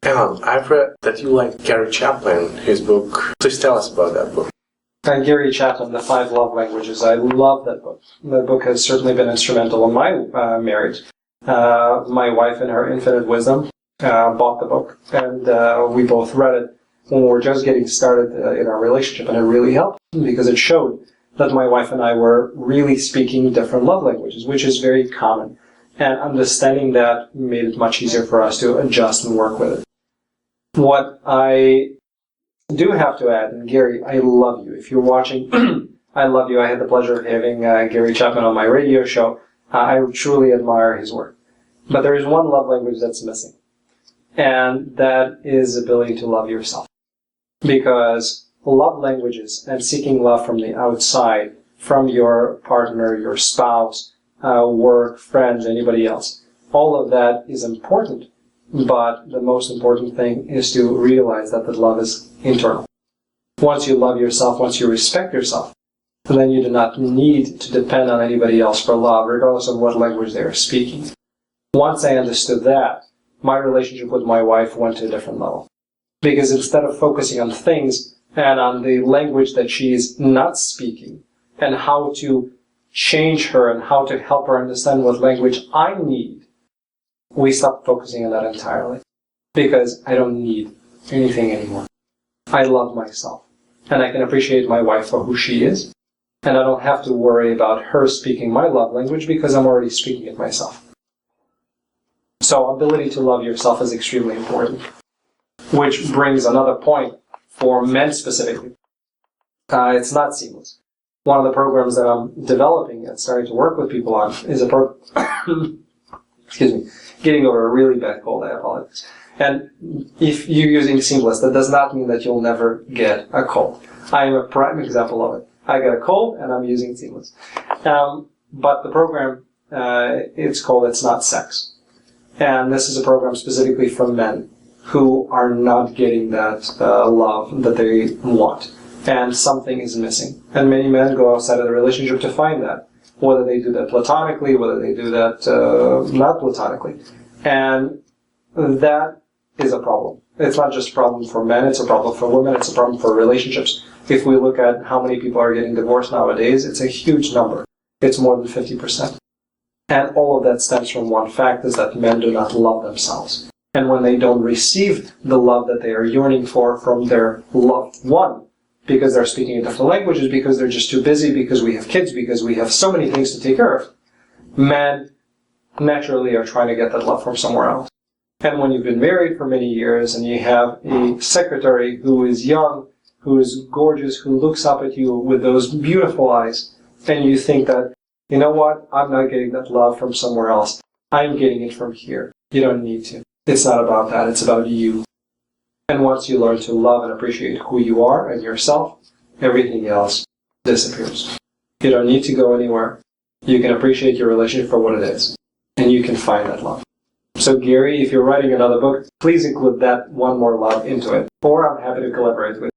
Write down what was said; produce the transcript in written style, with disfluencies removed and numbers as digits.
Alan, I've read that you like Gary Chapman, his book. Please tell us about that book. Gary Chapman, The 5 Love Languages. I love that book. That book has certainly been instrumental in my marriage. My wife, in her infinite wisdom, bought the book, and we both read it when we were just getting started in our relationship, and it really helped because it showed that my wife and I were really speaking different love languages, which is very common. And understanding that made it much easier for us to adjust and work with it. What I do have to add, and Gary, I love you. If you're watching, I love you. I had the pleasure of having Gary Chapman on my radio show. I truly admire his work. But there is one love language that's missing, and that is ability to love yourself. Because love languages and seeking love from the outside, from your partner, your spouse, work, friends, anybody else, all of that is important. But the most important thing is to realize that the love is internal. Once you love yourself, once you respect yourself, then you do not need to depend on anybody else for love, regardless of what language they are speaking. Once I understood that, my relationship with my wife went to a different level. Because instead of focusing on things and on the language that she is not speaking, and how to change her and how to help her understand what language I need, we stopped focusing on that entirely. Because I don't need anything anymore. I love myself. And I can appreciate my wife for who she is. And I don't have to worry about her speaking my love language because I'm already speaking it myself. So ability to love yourself is extremely important. Which brings another point for men specifically. It's not seamless. One of the programs that I'm developing and starting to work with people on is a program excuse me, getting over a really bad cold, I apologize. And if you're using Seamless, that does not mean that you'll never get a cold. I am a prime example of it. I got a cold and I'm using Seamless. But the program, it's called It's Not Sex. And this is a program specifically for men who are not getting that love that they want. And something is missing. And many men go outside of the relationship to find that. Whether they do that platonically, whether they do that not platonically. And that is a problem. It's not just a problem for men, it's a problem for women, it's a problem for relationships. If we look at how many people are getting divorced nowadays, it's a huge number. It's more than 50%. And all of that stems from one fact, is that men do not love themselves. And when they don't receive the love that they are yearning for from their loved one, because they're speaking in different languages, because they're just too busy, because we have kids, because we have so many things to take care of, men naturally are trying to get that love from somewhere else. And when you've been married for many years and you have a secretary who is young, who is gorgeous, who looks up at you with those beautiful eyes, and you think that, you know what, I'm not getting that love from somewhere else. I'm getting it from here. You don't need to. It's not about that. It's about you. And once you learn to love and appreciate who you are and yourself, everything else disappears. You don't need to go anywhere. You can appreciate your relationship for what it is. And you can find that love. So Gary, if you're writing another book, please include that one more love into it. Or I'm happy to collaborate with you.